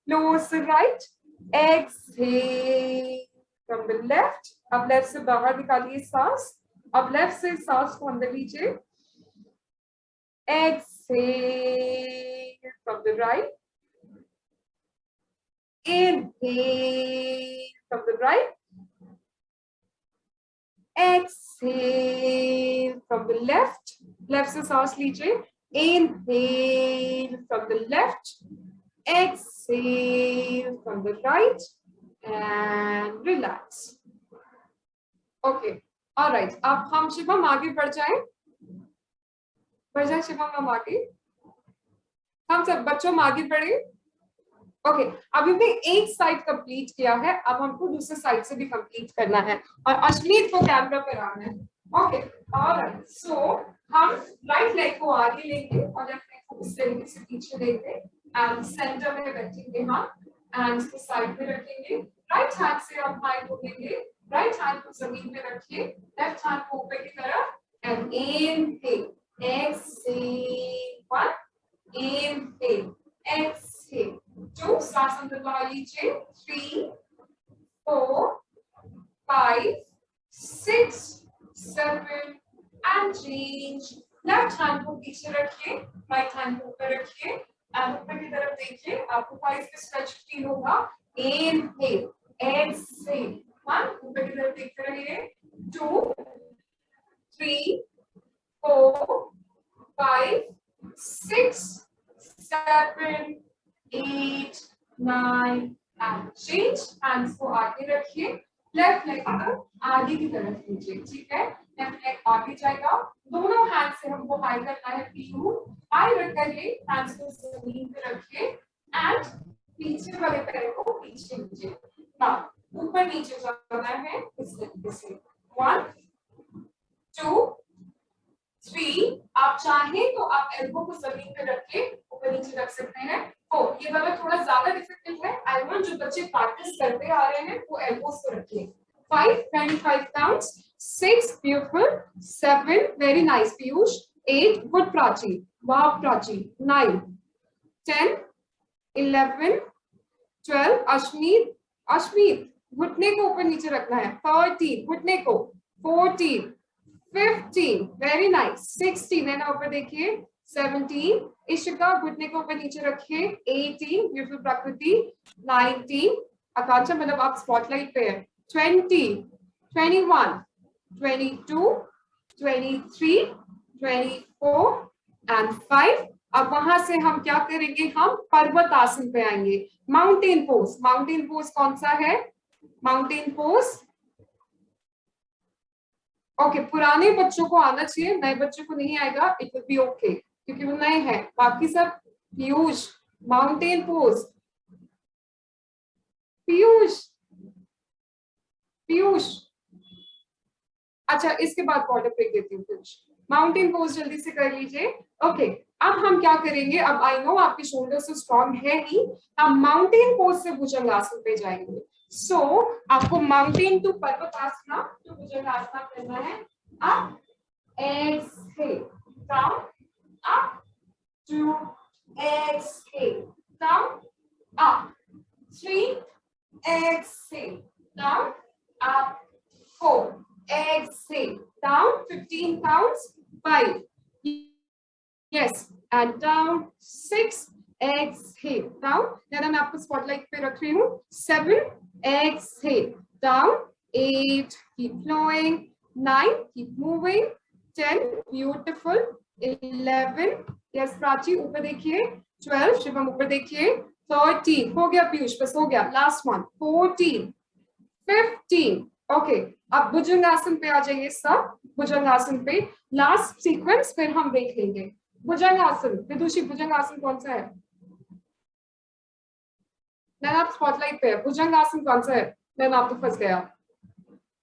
close the right, exhale from the left. अब लेफ्ट से बाहर निकालिए सांस, अब लेफ्ट से सांस को अंदर लीजिए, exhale from the right, inhale from the right, exhale from the left, left से सांस लीजिए, inhale from the left, exhale from the right and relax. Okay, all right. अब हम शिवम आगे बढ़ जाएं। शिवम हम आगे, हम सब बच्चों आगे बढ़े। ओके अभी हमने एक साइड कंप्लीट किया है, अब हमको दूसरे साइड से भी कंप्लीट करना है और अश्मीत को कैमरा पर आना है। ओके ऑलराइट सो हम राइट लेग को आगे लेंगे और लेफ्ट लेग को इस तरीके से पीछे लेंगे एंड सेंटर में बैठेंगे हम एंड इसको साइड में रखेंगे। राइट हैंड से हम हाई को लेंगे, राइट हैंड को जमीन पे रखिए, लेफ्ट हैंड को ऊपर की तरफ and inhale, exhale, 1, inhale, exhale, 2, सांस अंदर बाहर लीजिए, 3, 4, 5, 6, 7 and change। लेफ्ट हैंड को पीछे रखिए, राइट हैंड को ऊपर रखिए एंड ऊपर की तरफ देखिए, आपको पाइस पे स्ट्रेच फील होगा। इनहेल, एक्सहेल, 1, ऊपर की तरफ देखते रहिए, 2, 3, 4, 5, 6, 7, 8, 9 and change। हैंड्स को आगे रखिए, लेफ्ट लेग को आगे की तरफ लीजिए, ठीक है। लेफ्ट लेग आगे जाएगा, दोनों हैंड से हमको हाई करना है, पीयू हाई रख करिए, हैंड्स को जमीन पे रखिए एंड पीछे वाले पैर को पीछे लीजिए। नाउ ऊपर नीचे जाना है इस तरीके से, 1, 2, 3। आप चाहें तो आप एल्बो को जमीन पे रख के ऊपर नीचे रख सकते हैं। 4 ये वाला थोड़ा ज्यादा डिफिकल्ट है, आई वांट जो बच्चे प्रैक्टिस करते आ रहे हैं वो एल्बोस को रखिए। 5 25 counts, 6 beautiful, 7 very nice Piyush, 8 good Prachi, वाह प्राची, 9 10 11 12 अश्मीत घुटने को ऊपर नीचे रखना है, 13 घुटने को, 14 15 वेरी नाइस, 16 है ना ऊपर देखिए, 17 इशिका घुटने को ऊपर नीचे रखिए, 18 ब्यूटीफुल प्रकृति, 19 आकांक्षा मतलब आप स्पॉटलाइट पे हैं, 20 21 22 23 24 एंड 5। अब वहां से हम क्या करेंगे, हम पर्वत आसन पे आएंगे, माउंटेन पोज। माउंटेन पोज कौन सा है, माउंटेन पोज ओके पुराने बच्चों को आना चाहिए, नए बच्चों को नहीं आएगा, इट विल बी ओके क्योंकि वो नए हैं। बाकी सब पीयूष माउंटेन पोज, पीयूष अच्छा इसके बाद बॉर्डर ब्रेक देती हूँ, पीयूष माउंटेन पोज जल्दी से कर लीजिए। ओके अब हम क्या करेंगे, अब आई नो आपके शोल्डर से स्ट्रॉन्ग है ही, हम माउंटेन पोज से भुजंगासन पे जाएंगे। सो आपको mountain to Parvatasana to Bhujangasana करना है। Up exhale down, up two exhale down, up, 3, exhale, down, up, 4, exhale, down, 15 counts, 5, yes, and down, 6, exhale, down, then मैं आपको spotlight पे रख रही हूँ, 7, exhale, down, 8, keep flowing, 9, keep moving, 10, beautiful, 11, yes, Prachi ऊपर देखिए, 12, शिवम ऊपर देखिए, 13, हो गया पीयूष, बस हो गया, last one, 14, 15, ओके, अब भुजंगासन पे आ जाइए सब, भुजंगासन पे, लास्ट सीक्वेंस फिर हम देख लेंगे, भुजंगासन, विदुषी भुजंगासन कौन सा है? मैं आप स्पॉटलाइट पे है, भुजंगासन कौन सा है? मैं आप तो फंस गया,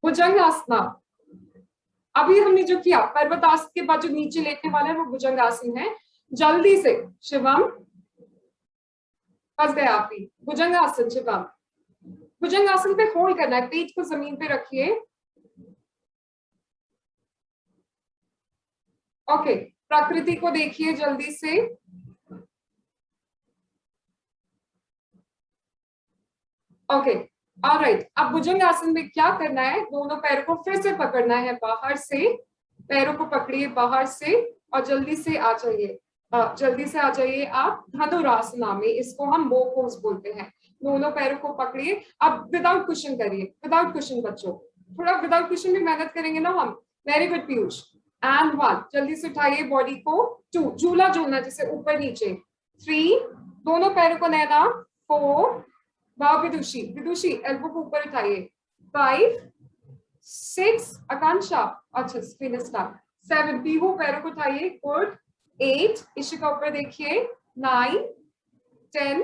भुजंगासना, अभी हमने जो किया पर्वतासन के बाद जो नीचे लेटने वाला है वो भुजंगासन है, जल्दी से शिवम, फंस गया आप भी, भुजंगासन शिवम, भुजंगासन पे होल्ड करना है, पेट को जमीन पे रखिए, ओके, प्रकृति को देखिए जल्दी से, ओके, ऑलराइट, अब भुजंगासन में क्या करना है, दोनों पैरों को फिर से पकड़ना है बाहर से, पैरों को पकड़िए बाहर से और जल्दी से आ जाइए, जल्दी से आ जाइए आप धनुरासना में, इसको हम बो पोज बोलते हैं, दोनों पैरों को पकड़िए, अब विदाउट कुशन करिए, विदाउट कुशन बच्चों, थोड़ा विदाउट कुशन में मेहनत करेंगे ना हम, वेरी गुड पीयूष, एंड 1, जल्दी से उठाइए बॉडी को, 2, झूला झूलना जैसे ऊपर नीचे, 3, दोनों पैरों को नैना, 4, वाह विदुषी, विदुषी एल्बो को ऊपर उठाइए, 5, 6, आकांक्षा, अच्छा स्क्रीन स्टार्ट, 7, पीहू पैरों को उठाइए, गुड, 8, इशिका ऊपर देखिए, 9, 10,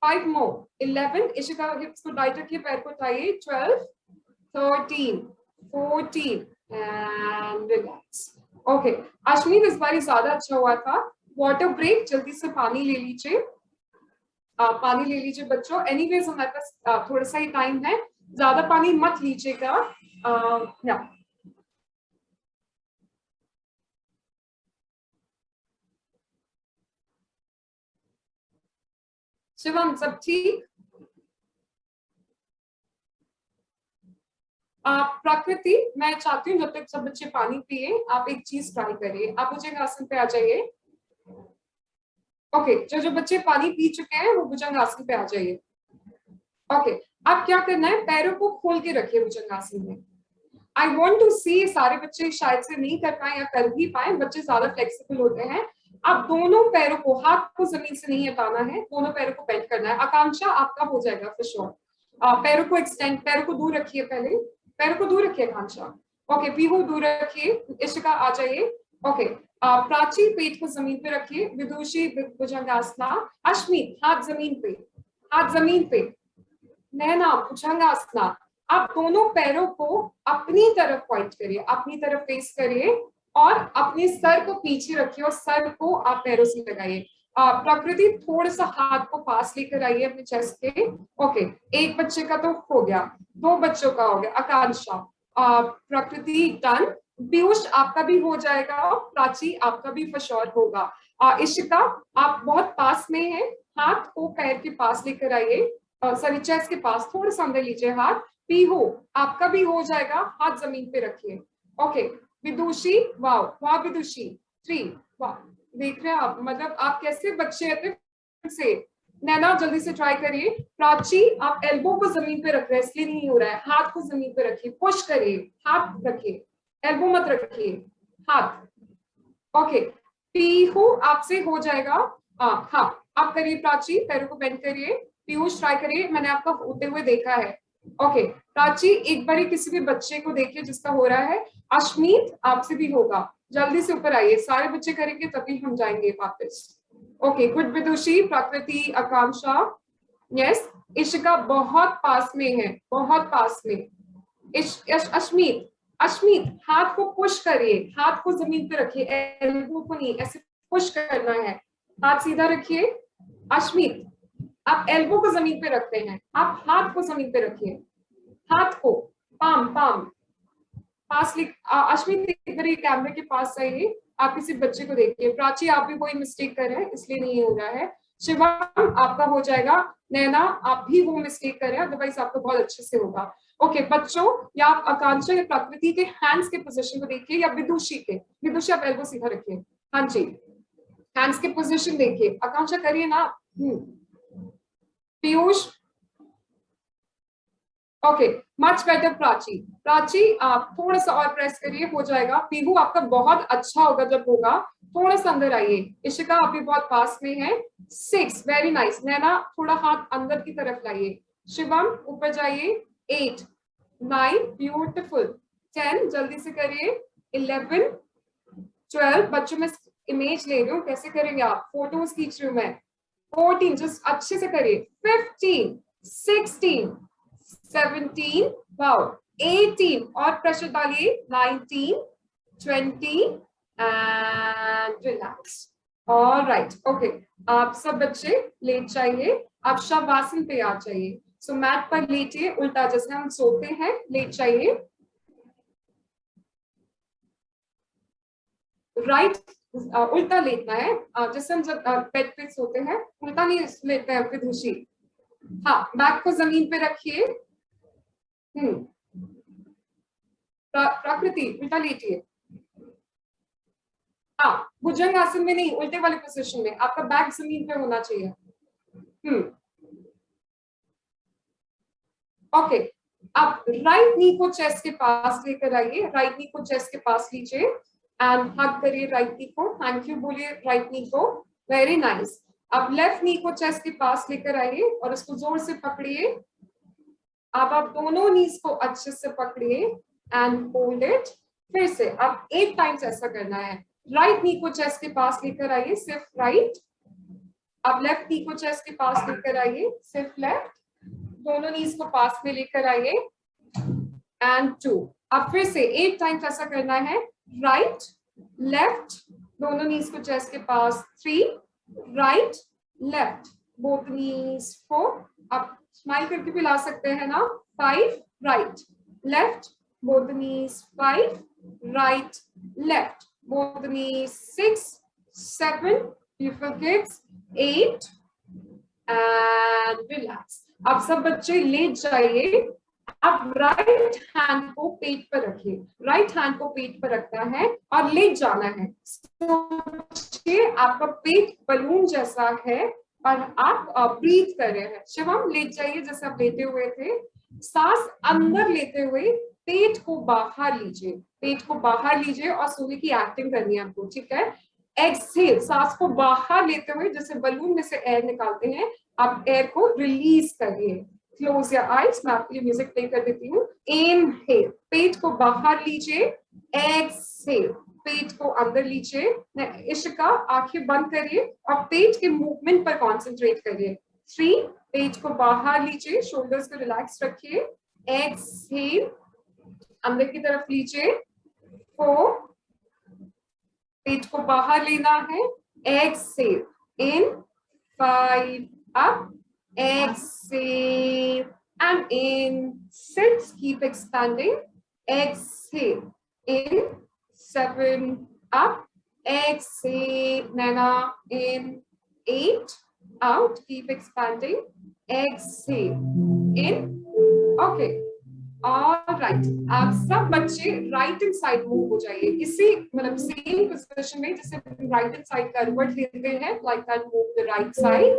5 मोर, 11, इशिका हिप्स को टाइट रखिए, पैर को उठाइए, 12, 13, 14 एंड रिलैक्स, ओके, अश्विनी इस बार ज्यादा अच्छा हुआ था, वाटर ब्रेक, जल्दी से पानी ले लीजिए, पानी ले लीजिए बच्चों, एनीवेज हमारे पास थोड़ा सा ही टाइम है, ज्यादा पानी मत लीजिएगा, या शिवम सब ठीक? प्रकृति, मैं चाहती हूँ जब तक सब बच्चे पानी पिए आप एक चीज ट्राई करिए, आप भुजंगासन पे आ जाइए, ओके, जो बच्चे पानी पी चुके हैं वो भुजंगासन पे आ जाइए, ओके, अब क्या करना है, पैरों को खोल के रखिए भुजंगासन में, आई वॉन्ट टू सी, सारे बच्चे शायद से नहीं कर पाए या कर भी पाए, बच्चे ज्यादा फ्लेक्सिबल होते हैं, अब दोनों पैरों को, हाथ को जमीन से नहीं हटाना है, दोनों पैरों को बेंड करना है, आकांक्षा आपका हो जाएगा फॉर श्योर, पैरों को एक्सटेंड, पैरों को दूर रखिए, पहले पैरों को दूर रखिए आकांक्षा, ओके, पीहू दूर रखिए, इशिका आ जाइए, ओके, प्राची पेट को जमीन पे रखिए, विदुषी भुजंगासना, अश्मित हाथ जमीन पे, हाथ जमीन पे, नैना भुजंगासना, आप दोनों पैरों को अपनी तरफ पॉइंट करिए, अपनी तरफ फेस करिए और अपने सर को पीछे रखिए और सर को आप पैरों से लगाइए, प्रकृति थोड़ा सा हाथ को पास लेकर आइए अपने चेस्ट के, ओके, एक बच्चे का तो हो गया, 2 बच्चों का हो गया, आकांक्षा, प्रकृति डन, पीयूष आपका भी हो जाएगा, प्राची आपका भी फॉर श्योर होगा, इशिका आप बहुत पास में हैं, हाथ को पैर के पास लेकर आइए, सॉरी चेस्ट के पास थोड़ा सा अंदर लीजिए हाथ, पीहू आपका भी हो जाएगा, हाथ जमीन पे रखिए, ओके, विदुषी, वाह वाह विदुषी, 3, वाह, देख रहे हैं आप, मतलब आप कैसे बच्चे हैं से, नैना जल्दी से ट्राई करिए, प्राची आप एल्बो को जमीन पे रख रहे हैं इसलिए नहीं हो रहा है, हाथ को जमीन पे रखिए, पुश करिए, हाथ रखिए, एल्बो मत रखिए, हाथ, ओके, पीहू आपसे हो जाएगा, हाँ आप करिए प्राची, पैरों को बेंड करिए, पीयूष ट्राई करिए, मैंने आपका होते हुए देखा है, ओके, प्राची एक बार किसी भी बच्चे को देखिए जिसका हो रहा है, अश्मीत आपसे भी होगा, जल्दी से ऊपर आइए, सारे बच्चे करेंगे तभी हम जाएंगे वापस, ओके, गुड विदुषी, प्रकृति, आकांक्षा, यस, इशिका बहुत पास में है, बहुत पास में, अश्मीत, अश्मीत हाथ को पुश करिए, हाथ को जमीन पे रखिए, एल्बो को नहीं, ऐसे पुश करना है, हाथ सीधा रखिए, अश्मीत आप एल्बो को जमीन पे रखते हैं, आप हाथ को जमीन पे रखिए, हाथ को पाम पाम पास लिख, अश्विन एक बार कैमरे के पास आइए, आप किसी बच्चे को देखिए, प्राची आप भी कोई मिस्टेक कर रहे हैं इसलिए नहीं हो रहा है, शिवम आपका हो जाएगा, नैना आप भी वो मिस्टेक कर रहे हैं, अदरवाइज आपको बहुत अच्छे से होगा। ओके बच्चों, या आप आकांक्षा या प्रकृति के हैंड्स के पोजीशन को देखिए, या विदुषी के, विदुषी आप एल्बो सीधा रखिए, हाँ जी, हैंड्स के पोजीशन देखिए, आकांक्षा करिए ना। Piyush, okay much better. Prachi, Prachi आप थोड़ा सा और प्रेस करिए, हो जाएगा। पीहू आपका बहुत अच्छा होगा जब होगा, थोड़ा सा अंदर आइए। इशिका आप भी बहुत पास में है। 6 वेरी नाइस। नैना थोड़ा हाथ अंदर की तरफ लाइए। शिवम ऊपर जाइए। 8 9 ब्यूटिफुल। 10 जल्दी से करिए। 11 12 बच्चों में इमेज ले रही हूँ, कैसे करेंगे आप, फोटोज खींच रही हूँ मैं। 14 जस्ट अच्छे से करिए। 15 16 17 वाओ 18 और प्रेशर डालिए। 19 20 एंड रिलैक्स। ऑलराइट ओके, आप सब बच्चे लेट जाइए, आप शवासन पे आ जाइए। सो मैट पर लेटिए, उल्टा जैसे हम सोते हैं, लेट जाइए। राइट उल्टा लेटना है, जैसे हम जब बेड पे सोते हैं उल्टा नहीं लेटते हैं विदुषी। हाँ बैक को जमीन पे रखिए। प्रकृति उल्टा लेटिए। हाँ भुजंग आसन में नहीं, उल्टे वाले पोजीशन में, आपका बैक जमीन पे होना चाहिए। ओके आप राइट नी को चेस्ट के पास लेकर आइए, राइट नी को चेस्ट के पास लीजिए एंड हग करिए राइट नी को, थैंक यू बोलिए राइट नी को, वेरी नाइस। अब लेफ्ट नी को चेस्ट के पास लेकर आइए और उसको जोर से पकड़िए। अब आप दोनों नीज को अच्छे से पकड़िए एंड होल्ड इट। फिर से अब 8 टाइम्स ऐसा करना है। राइट नी को चेस्ट के पास लेकर आइए, सिर्फ राइट। अब लेफ्ट नी को चेस्ट के पास लेकर आइए, सिर्फ लेफ्ट। दोनों नीज को पास में लेकर आइए एंड 2। अब फिर से 8 टाइम्स ऐसा करना है। राइट लेफ्ट, दोनों नीज को चेस्ट के पास। 3 राइट लेफ्ट, बोथ नीज 4। अब स्माइल करके भी ला सकते हैं ना। 5 right left, both the knees। 5 right left, both the knees। 6 7 beautiful kids। 8 and relax। अब सब बच्चे लेट जाइए। अब राइट हैंड को पेट पर रखिए, राइट हैंड को पेट पर रखना है और लेट जाना है। सोचिए आपका पेट बलून जैसा है और आप ब्रीथ कर रहे हैं। शिवम लेट जाइए जैसे आप लेटे हुए थे। सांस अंदर लेते हुए पेट को बाहर लीजिए, पेट को बाहर लीजिए और सोने की एक्टिंग करनी है आपको, ठीक है। एक्सहेल, सांस को बाहर लेते हुए जैसे बलून में से एयर निकालते हैं, आप एयर को रिलीज करिए। क्लोज योर आईज, मैं आपके लिए म्यूजिक प्ले कर देती हूँ। इनहेल, पेट को बाहर लीजिए। एक्सहेल, पेट को अंदर लीजिए। इशिका आंखें बंद करिए और पेट के मूवमेंट पर कॉन्सेंट्रेट करिए। 3 पेट को बाहर लीजिए, शोल्डर्स को रिलैक्स रखिए। एक्सहेल, अंदर की तरफ लीजिए। 4 पेट को बाहर लेना है। Exhale in. 5 up, exhale and in। 6 keep expanding। exhale in। 7 up, exhale Naina in। 8 out, keep expanding। exhale in। okay alright, आप सब बच्चे राइट हैंड साइड मूव हो जाइए, इसी मतलब सेम पोजीशन में जैसे राइट हैंड साइड करवट लेते हैं, like that move the right side.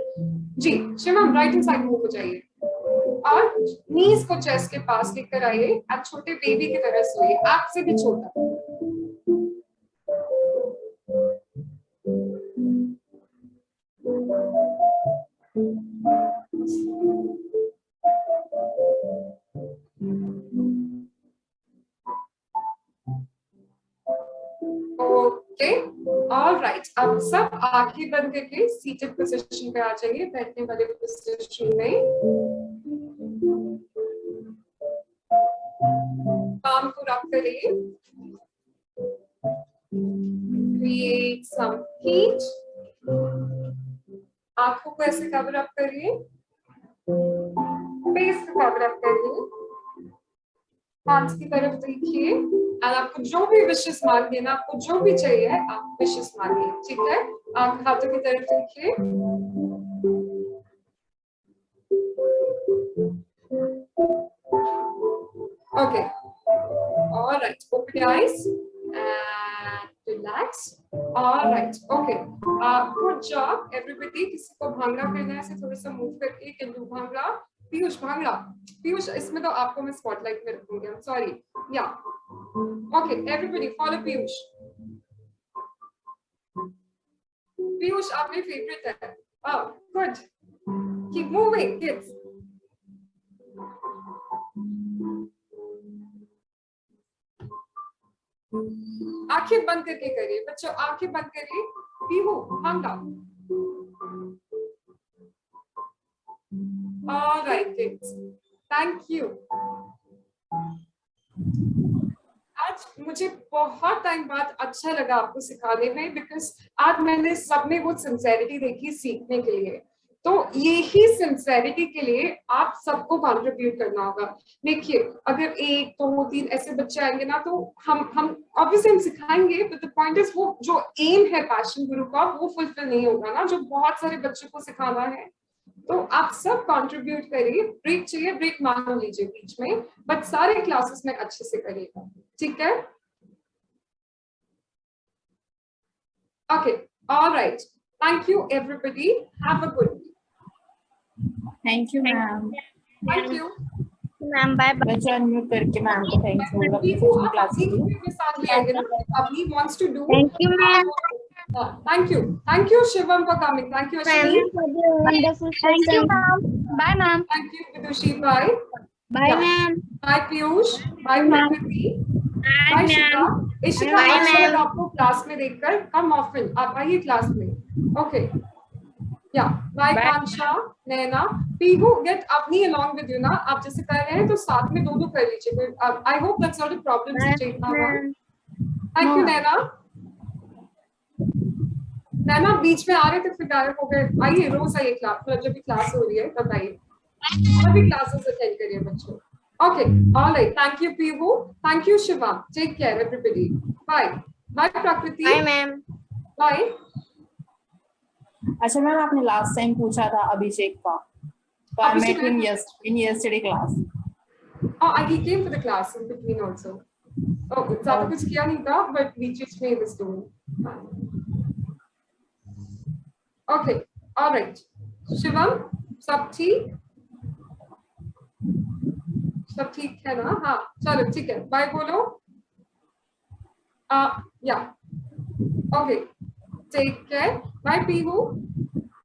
जी Shivam right hand side move हो जाइए और नीज को चेस्ट के पास लेकर आइए। आप छोटे बेबी की तरह सोइए, आपसे भी छोटा। ओके ऑलराइट, अब सब आंखें बंद करके सीटेड पोजीशन पे आ जाइए, बैठने वाले पोजीशन में। palm को रब करिए। Create some heat. आंखों को ऐसे कवर अप करिए, फेस को कवर अप करिए, हाथ की तरफ देखिए और आपको जो भी विशेष मांगिए ना, आपको जो भी चाहिए आप विशेष मांगिए, ठीक है। आप हाथों की तरफ देखिए। Okay. All right. Open your eyes and relax. All right. Okay. Good job, everybody. किसी को भांगड़ा करना है, ऐसे थोड़ा सा मूव करके can do भांगड़ा. पीयूष भांगड़ा. पीयूष इसमें तो आपको मैं स्पॉटलाइट में रखूंगी. I'm sorry. Yeah. Okay. Everybody follow Piyush. Piyush आप मेरे फेवरेट है. Oh, good. Keep moving, kids. आंखें बंद करके करिए बच्चों, आंखें बंद करिए. Pihu bhangra. All right, kids. Thank you. आज मुझे बहुत टाइम बाद अच्छा लगा आपको सिखाने में, बिकॉज आज मैंने सब में वो सिंसेरिटी देखी सीखने के लिए. तो यही सिंसेरिटी के लिए आप सबको कंट्रीब्यूट करना होगा. देखिए अगर 1 2 3 ऐसे बच्चे आएंगे ना, तो हम ऑब्वियसली हम सिखाएंगे, बट द पॉइंट इज वो जो एम है पैशन गुरु का वो फुलफिल नहीं होगा ना, जो बहुत सारे बच्चों को सिखाना है. तो आप सब कंट्रीब्यूट करिए. ब्रेक चाहिए ब्रेक मान लीजिए बीच में, बट सारे क्लासेस में अच्छे से करिएगा. ठीक है? Okay. Alright. Thank you everybody. Have a good day. Thank you, ma'am. Thank you ma'am bye bye. बच्चों अनम्यूट करके मैम को थैंक यू बोला. क्लास के साथ ले आएंगे ना. अभी wants to do. Thank you ma'am. Thank you Shivam for coming. Thank you Ashwini. Thank you ma'am. Bye ma'am. Thank you Vidushi. Bye. Bye ma'am. Bye Piyush. Bye Prakriti. Bye Ishika. Ishika अच्छा लगा आपको class में देखकर. Come often. आप आइए class में. Okay. Yeah. Bye Kansha. Naina. Pihu, get Avni along with you ना. आप जैसे कर रहे हैं तो साथ में दो कर लीजिए. I hope that's not a problem. Thank you नैना. नैना बीच में आ रहे थे फिर गायब हो गए. आइए रोज आइए क्लास, मतलब जब भी क्लास हो रही है तब आइए. सभी क्लासेस अटेंड करिए बच्चों. Okay. Alright. Thank you Pihu. Thank you Shiva. Take care everybody. Bye. Bye Prakriti. Bye ma'am. Bye. अच्छा मैम, आपने लास्ट टाइम पूछा था अभिषेक का. So I met him in yesterday class. Oh, he came for the class in between also. Oh, ज़्यादा कुछ किया नहीं था, but we just made this doing. Okay, all right. Shivam, सब ठीक? सब ठीक है ना? हाँ, चलो ठीक है. बाय बोलो. Yeah. Okay. Take care. Bye, Pihu.